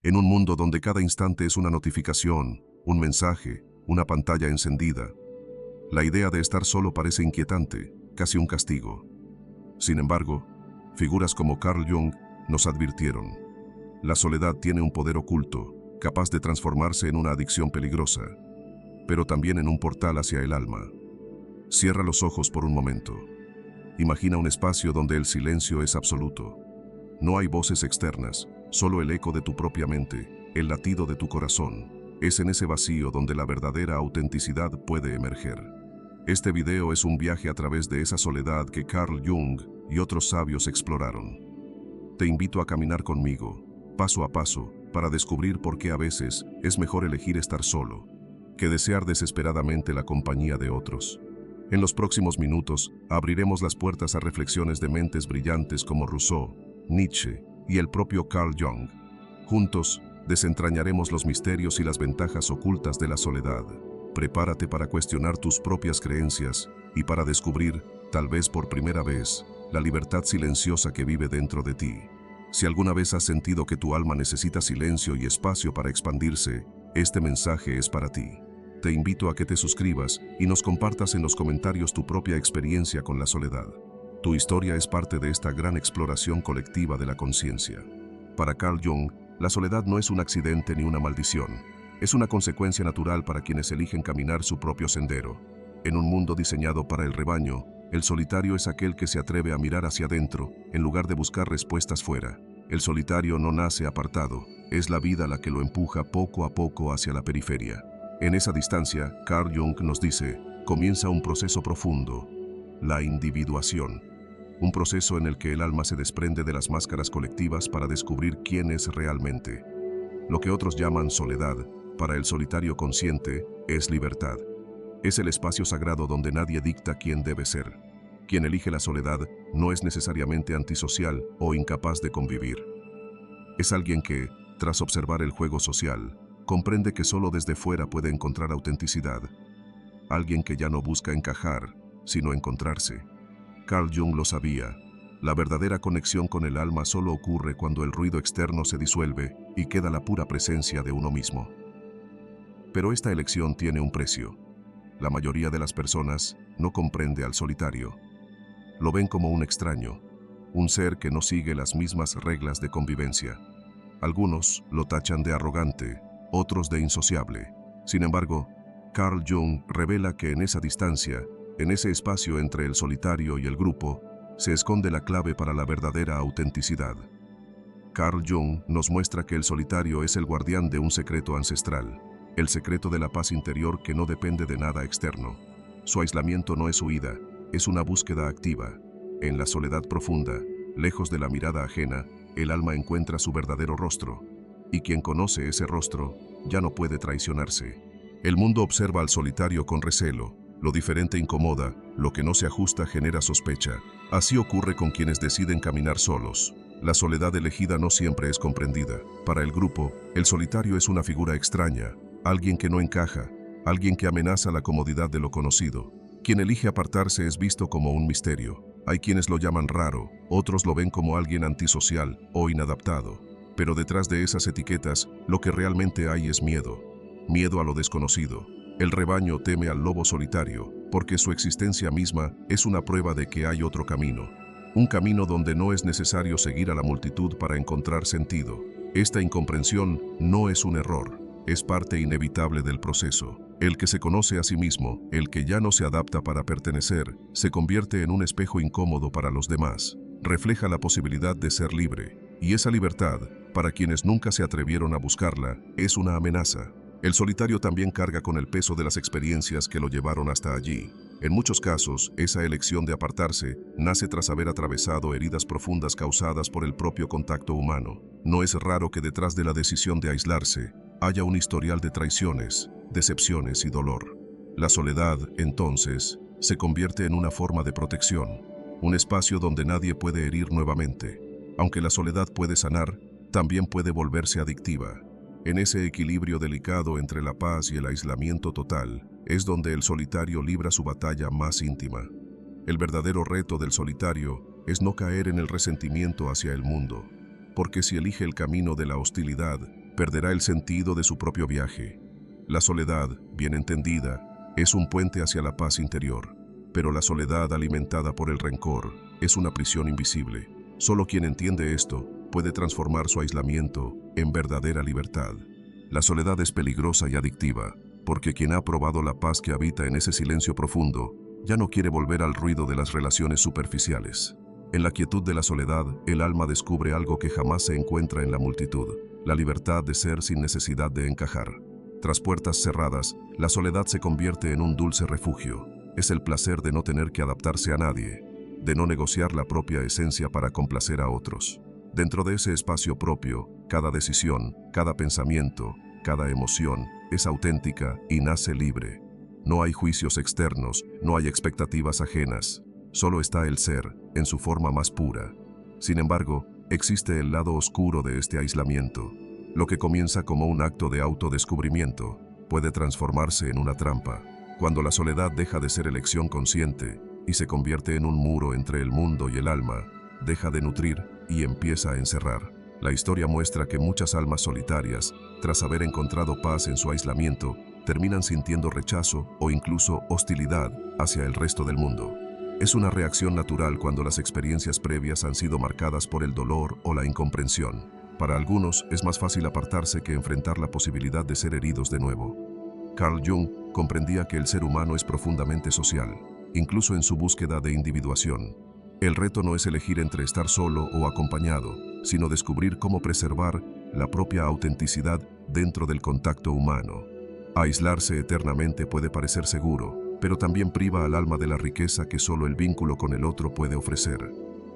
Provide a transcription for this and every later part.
En un mundo donde cada instante es una notificación, un mensaje, una pantalla encendida, la idea de estar solo parece inquietante, casi un castigo. Sin embargo, figuras como Carl Jung nos advirtieron: la soledad tiene un poder oculto, capaz de transformarse en una adicción peligrosa, pero también en un portal hacia el alma. Cierra los ojos por un momento. Imagina un espacio donde el silencio es absoluto. No hay voces externas, solo el eco de tu propia mente, el latido de tu corazón. Es en ese vacío donde la verdadera autenticidad puede emerger. Este video es un viaje a través de esa soledad que Carl Jung y otros sabios exploraron. Te invito a caminar conmigo, paso a paso, para descubrir por qué a veces es mejor elegir estar solo que desear desesperadamente la compañía de otros. En los próximos minutos, abriremos las puertas a reflexiones de mentes brillantes como Rousseau, Nietzsche y el propio Carl Jung. Juntos, desentrañaremos los misterios y las ventajas ocultas de la soledad. Prepárate para cuestionar tus propias creencias y para descubrir, tal vez por primera vez, la libertad silenciosa que vive dentro de ti. Si alguna vez has sentido que tu alma necesita silencio y espacio para expandirse, este mensaje es para ti. Te invito a que te suscribas y nos compartas en los comentarios tu propia experiencia con la soledad. Tu historia es parte de esta gran exploración colectiva de la conciencia. Para Carl Jung, la soledad no es un accidente ni una maldición. Es una consecuencia natural para quienes eligen caminar su propio sendero. En un mundo diseñado para el rebaño, el solitario es aquel que se atreve a mirar hacia adentro en lugar de buscar respuestas fuera. El solitario no nace apartado, es la vida la que lo empuja poco a poco hacia la periferia. En esa distancia, Carl Jung nos dice, comienza un proceso profundo, la individuación. Un proceso en el que el alma se desprende de las máscaras colectivas para descubrir quién es realmente. Lo que otros llaman soledad, para el solitario consciente, es libertad. Es el espacio sagrado donde nadie dicta quién debe ser. Quien elige la soledad no es necesariamente antisocial o incapaz de convivir. Es alguien que, tras observar el juego social, comprende que solo desde fuera puede encontrar autenticidad. Alguien que ya no busca encajar, sino encontrarse. Carl Jung lo sabía. La verdadera conexión con el alma solo ocurre cuando el ruido externo se disuelve y queda la pura presencia de uno mismo. Pero esta elección tiene un precio. La mayoría de las personas no comprende al solitario. Lo ven como un extraño, un ser que no sigue las mismas reglas de convivencia. Algunos lo tachan de arrogante, otros de insociable. Sin embargo, Carl Jung revela que en esa distancia, en ese espacio entre el solitario y el grupo, se esconde la clave para la verdadera autenticidad. Carl Jung nos muestra que el solitario es el guardián de un secreto ancestral, el secreto de la paz interior que no depende de nada externo. Su aislamiento no es huida, es una búsqueda activa. En la soledad profunda, lejos de la mirada ajena, el alma encuentra su verdadero rostro, y quien conoce ese rostro ya no puede traicionarse. El mundo observa al solitario con recelo. Lo diferente incomoda, lo que no se ajusta genera sospecha. Así ocurre con quienes deciden caminar solos. La soledad elegida no siempre es comprendida. Para el grupo, el solitario es una figura extraña, alguien que no encaja, alguien que amenaza la comodidad de lo conocido. Quien elige apartarse es visto como un misterio. Hay quienes lo llaman raro, otros lo ven como alguien antisocial o inadaptado. Pero detrás de esas etiquetas, lo que realmente hay es miedo. Miedo a lo desconocido. El rebaño teme al lobo solitario, porque su existencia misma es una prueba de que hay otro camino. Un camino donde no es necesario seguir a la multitud para encontrar sentido. Esta incomprensión no es un error, es parte inevitable del proceso. El que se conoce a sí mismo, el que ya no se adapta para pertenecer, se convierte en un espejo incómodo para los demás. Refleja la posibilidad de ser libre, y esa libertad, para quienes nunca se atrevieron a buscarla, es una amenaza. El solitario también carga con el peso de las experiencias que lo llevaron hasta allí. En muchos casos, esa elección de apartarse nace tras haber atravesado heridas profundas causadas por el propio contacto humano. No es raro que detrás de la decisión de aislarse haya un historial de traiciones, decepciones y dolor. La soledad, entonces, se convierte en una forma de protección, un espacio donde nadie puede herir nuevamente. Aunque la soledad puede sanar, también puede volverse adictiva. En ese equilibrio delicado entre la paz y el aislamiento total, es donde el solitario libra su batalla más íntima. El verdadero reto del solitario es no caer en el resentimiento hacia el mundo, porque si elige el camino de la hostilidad, perderá el sentido de su propio viaje. La soledad, bien entendida, es un puente hacia la paz interior, pero la soledad alimentada por el rencor es una prisión invisible. Solo quien entiende esto puede transformar su aislamiento en verdadera libertad. La soledad es peligrosa y adictiva, porque quien ha probado la paz que habita en ese silencio profundo ya no quiere volver al ruido de las relaciones superficiales. En la quietud de la soledad, el alma descubre algo que jamás se encuentra en la multitud: la libertad de ser sin necesidad de encajar. Tras puertas cerradas, la soledad se convierte en un dulce refugio. Es el placer de no tener que adaptarse a nadie, de no negociar la propia esencia para complacer a otros. Dentro de ese espacio propio, cada decisión, cada pensamiento, cada emoción es auténtica y nace libre. No hay juicios externos, no hay expectativas ajenas. Solo está el ser, en su forma más pura. Sin embargo, existe el lado oscuro de este aislamiento. Lo que comienza como un acto de autodescubrimiento puede transformarse en una trampa. Cuando la soledad deja de ser elección consciente y se convierte en un muro entre el mundo y el alma, deja de nutrir y empieza a encerrar. La historia muestra que muchas almas solitarias, tras haber encontrado paz en su aislamiento, terminan sintiendo rechazo o incluso hostilidad hacia el resto del mundo. Es una reacción natural cuando las experiencias previas han sido marcadas por el dolor o la incomprensión. Para algunos es más fácil apartarse que enfrentar la posibilidad de ser heridos de nuevo. Carl Jung comprendía que el ser humano es profundamente social, incluso en su búsqueda de individuación. El reto no es elegir entre estar solo o acompañado, sino descubrir cómo preservar la propia autenticidad dentro del contacto humano. Aislarse eternamente puede parecer seguro, pero también priva al alma de la riqueza que solo el vínculo con el otro puede ofrecer.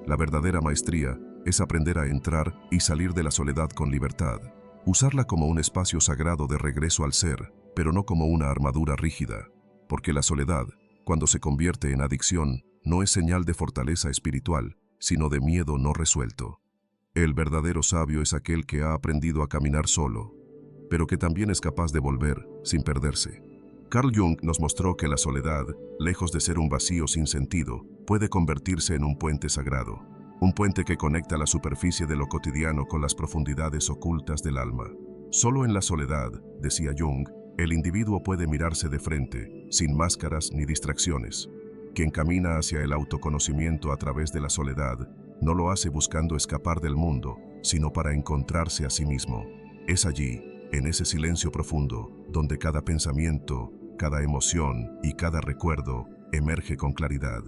La verdadera maestría es aprender a entrar y salir de la soledad con libertad, usarla como un espacio sagrado de regreso al ser, pero no como una armadura rígida, porque la soledad, cuando se convierte en adicción, no es señal de fortaleza espiritual, sino de miedo no resuelto. El verdadero sabio es aquel que ha aprendido a caminar solo, pero que también es capaz de volver sin perderse. Carl Jung nos mostró que la soledad, lejos de ser un vacío sin sentido, puede convertirse en un puente sagrado, un puente que conecta la superficie de lo cotidiano con las profundidades ocultas del alma. Solo en la soledad, decía Jung, el individuo puede mirarse de frente, sin máscaras ni distracciones. Quien camina hacia el autoconocimiento a través de la soledad, no lo hace buscando escapar del mundo, sino para encontrarse a sí mismo. Es allí, en ese silencio profundo, donde cada pensamiento, cada emoción y cada recuerdo emerge con claridad.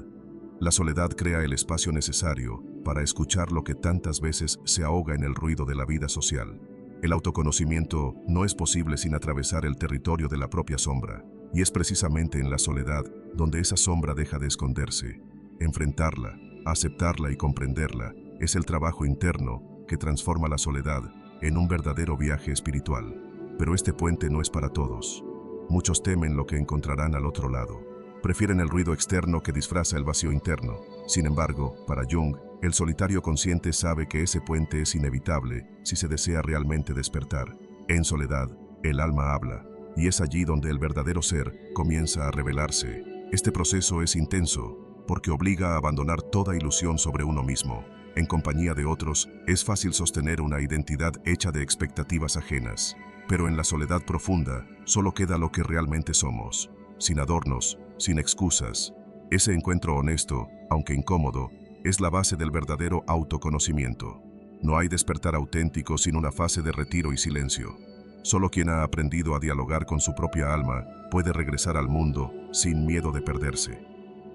La soledad crea el espacio necesario para escuchar lo que tantas veces se ahoga en el ruido de la vida social. El autoconocimiento no es posible sin atravesar el territorio de la propia sombra, y es precisamente en la soledad donde esa sombra deja de esconderse. Enfrentarla, aceptarla y comprenderla es el trabajo interno que transforma la soledad en un verdadero viaje espiritual. Pero este puente no es para todos. Muchos temen lo que encontrarán al otro lado. Prefieren el ruido externo que disfraza el vacío interno. Sin embargo, para Jung, el solitario consciente sabe que ese puente es inevitable si se desea realmente despertar. En soledad, el alma habla, y es allí donde el verdadero ser comienza a revelarse. Este proceso es intenso, porque obliga a abandonar toda ilusión sobre uno mismo. En compañía de otros, es fácil sostener una identidad hecha de expectativas ajenas. Pero en la soledad profunda, solo queda lo que realmente somos, sin adornos, sin excusas. Ese encuentro honesto, aunque incómodo, es la base del verdadero autoconocimiento. No hay despertar auténtico sin una fase de retiro y silencio. Solo quien ha aprendido a dialogar con su propia alma puede regresar al mundo sin miedo de perderse.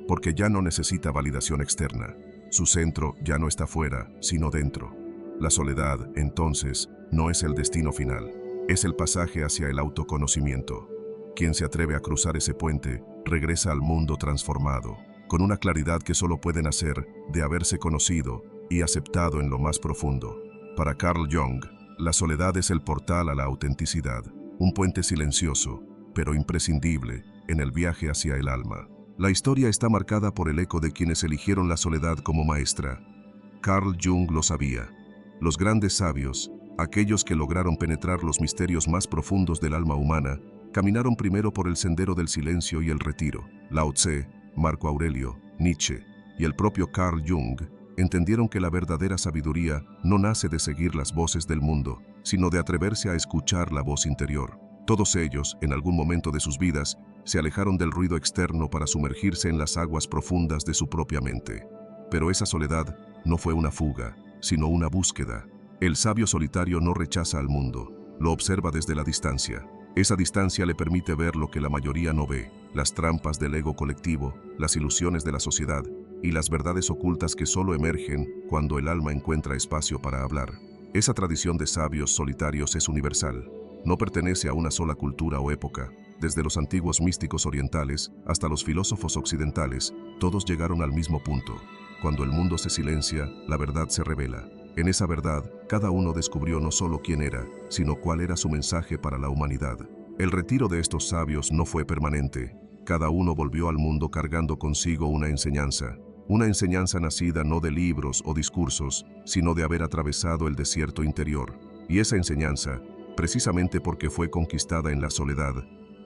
Porque ya no necesita validación externa. Su centro ya no está fuera, sino dentro. La soledad, entonces, no es el destino final. Es el pasaje hacia el autoconocimiento. Quien se atreve a cruzar ese puente, regresa al mundo transformado, con una claridad que solo puede nacer de haberse conocido y aceptado en lo más profundo. Para Carl Jung, la soledad es el portal a la autenticidad, un puente silencioso, pero imprescindible, en el viaje hacia el alma. La historia está marcada por el eco de quienes eligieron la soledad como maestra. Carl Jung lo sabía. Los grandes sabios, aquellos que lograron penetrar los misterios más profundos del alma humana, caminaron primero por el sendero del silencio y el retiro. Lao Tse, Marco Aurelio, Nietzsche y el propio Carl Jung entendieron que la verdadera sabiduría no nace de seguir las voces del mundo, sino de atreverse a escuchar la voz interior. Todos ellos, en algún momento de sus vidas, se alejaron del ruido externo para sumergirse en las aguas profundas de su propia mente. Pero esa soledad no fue una fuga, sino una búsqueda. El sabio solitario no rechaza al mundo, lo observa desde la distancia. Esa distancia le permite ver lo que la mayoría no ve, las trampas del ego colectivo, las ilusiones de la sociedad y las verdades ocultas que solo emergen cuando el alma encuentra espacio para hablar. Esa tradición de sabios solitarios es universal. No pertenece a una sola cultura o época. Desde los antiguos místicos orientales hasta los filósofos occidentales, todos llegaron al mismo punto. Cuando el mundo se silencia, la verdad se revela. En esa verdad, cada uno descubrió no solo quién era, sino cuál era su mensaje para la humanidad. El retiro de estos sabios no fue permanente. Cada uno volvió al mundo cargando consigo una enseñanza nacida no de libros o discursos, sino de haber atravesado el desierto interior. Y esa enseñanza, precisamente porque fue conquistada en la soledad,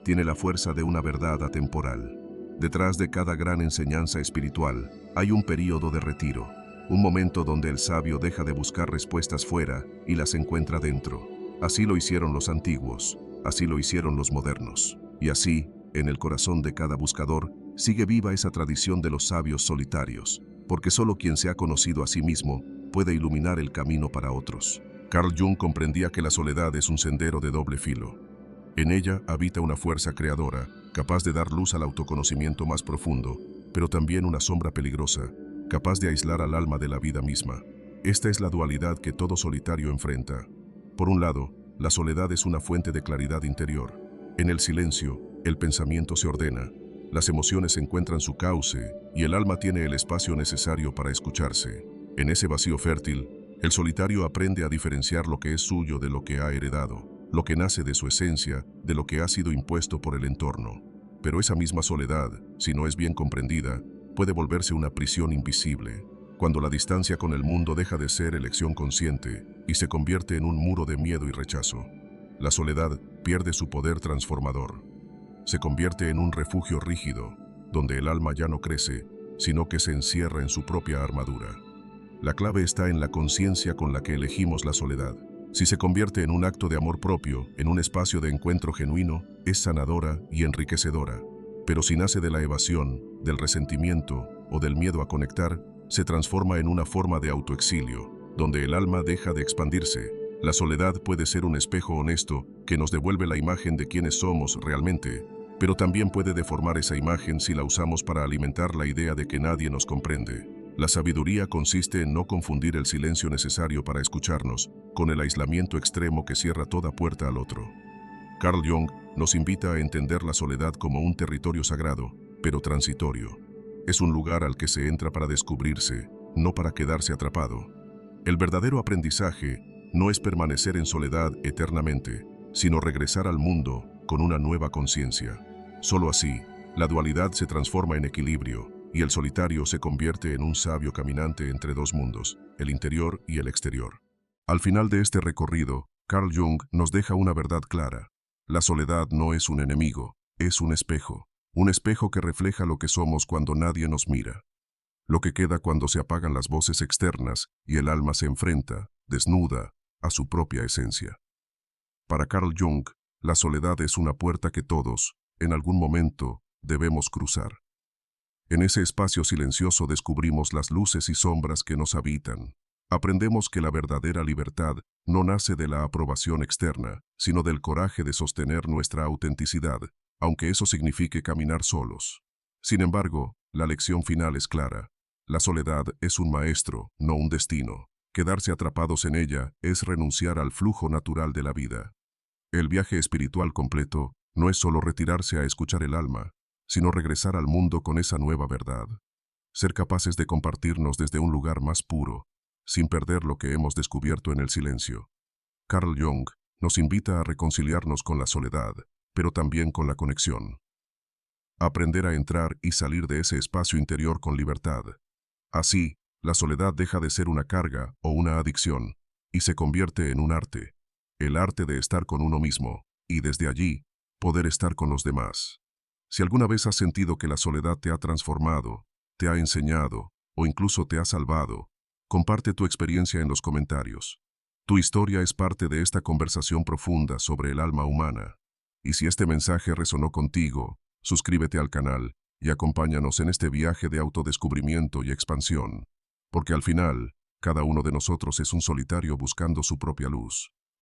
tiene la fuerza de una verdad atemporal. Detrás de cada gran enseñanza espiritual hay un período de retiro, un momento donde el sabio deja de buscar respuestas fuera y las encuentra dentro. Así lo hicieron los antiguos, así lo hicieron los modernos. Y así, en el corazón de cada buscador, sigue viva esa tradición de los sabios solitarios, porque solo quien se ha conocido a sí mismo puede iluminar el camino para otros. Carl Jung comprendía que la soledad es un sendero de doble filo. En ella habita una fuerza creadora, capaz de dar luz al autoconocimiento más profundo, pero también una sombra peligrosa, capaz de aislar al alma de la vida misma. Esta es la dualidad que todo solitario enfrenta. Por un lado, la soledad es una fuente de claridad interior. En el silencio, el pensamiento se ordena, las emociones encuentran su cauce y el alma tiene el espacio necesario para escucharse. En ese vacío fértil, el solitario aprende a diferenciar lo que es suyo de lo que ha heredado, lo que nace de su esencia, de lo que ha sido impuesto por el entorno. Pero esa misma soledad, si no es bien comprendida, puede volverse una prisión invisible, cuando la distancia con el mundo deja de ser elección consciente y se convierte en un muro de miedo y rechazo. La soledad pierde su poder transformador. Se convierte en un refugio rígido, donde el alma ya no crece, sino que se encierra en su propia armadura. La clave está en la conciencia con la que elegimos la soledad. Si se convierte en un acto de amor propio, en un espacio de encuentro genuino, es sanadora y enriquecedora. Pero si nace de la evasión, del resentimiento o del miedo a conectar, se transforma en una forma de autoexilio, donde el alma deja de expandirse. La soledad puede ser un espejo honesto que nos devuelve la imagen de quienes somos realmente, pero también puede deformar esa imagen si la usamos para alimentar la idea de que nadie nos comprende. La sabiduría consiste en no confundir el silencio necesario para escucharnos con el aislamiento extremo que cierra toda puerta al otro. Carl Jung nos invita a entender la soledad como un territorio sagrado, pero transitorio. Es un lugar al que se entra para descubrirse, no para quedarse atrapado. El verdadero aprendizaje no es permanecer en soledad eternamente, sino regresar al mundo con una nueva conciencia. Solo así, la dualidad se transforma en equilibrio y el solitario se convierte en un sabio caminante entre dos mundos, el interior y el exterior. Al final de este recorrido, Carl Jung nos deja una verdad clara. La soledad no es un enemigo, es un espejo que refleja lo que somos cuando nadie nos mira. Lo que queda cuando se apagan las voces externas y el alma se enfrenta, desnuda, a su propia esencia. Para Carl Jung, la soledad es una puerta que todos, en algún momento, debemos cruzar. En ese espacio silencioso descubrimos las luces y sombras que nos habitan. Aprendemos que la verdadera libertad no nace de la aprobación externa, sino del coraje de sostener nuestra autenticidad, aunque eso signifique caminar solos. Sin embargo, la lección final es clara. La soledad es un maestro, no un destino. Quedarse atrapados en ella es renunciar al flujo natural de la vida. El viaje espiritual completo no es solo retirarse a escuchar el alma, sino regresar al mundo con esa nueva verdad. Ser capaces de compartirnos desde un lugar más puro, sin perder lo que hemos descubierto en el silencio. Carl Jung nos invita a reconciliarnos con la soledad, pero también con la conexión. Aprender a entrar y salir de ese espacio interior con libertad. Así, la soledad deja de ser una carga o una adicción y se convierte en un arte, el arte de estar con uno mismo y desde allí poder estar con los demás. Si alguna vez has sentido que la soledad te ha transformado, te ha enseñado o incluso te ha salvado, Comparte tu experiencia en los comentarios. Tu historia es parte de esta conversación profunda sobre el alma humana. Y si este mensaje resonó contigo, suscríbete al canal y acompáñanos en este viaje de autodescubrimiento y expansión. Porque al final, cada uno de nosotros es un solitario buscando su propia luz.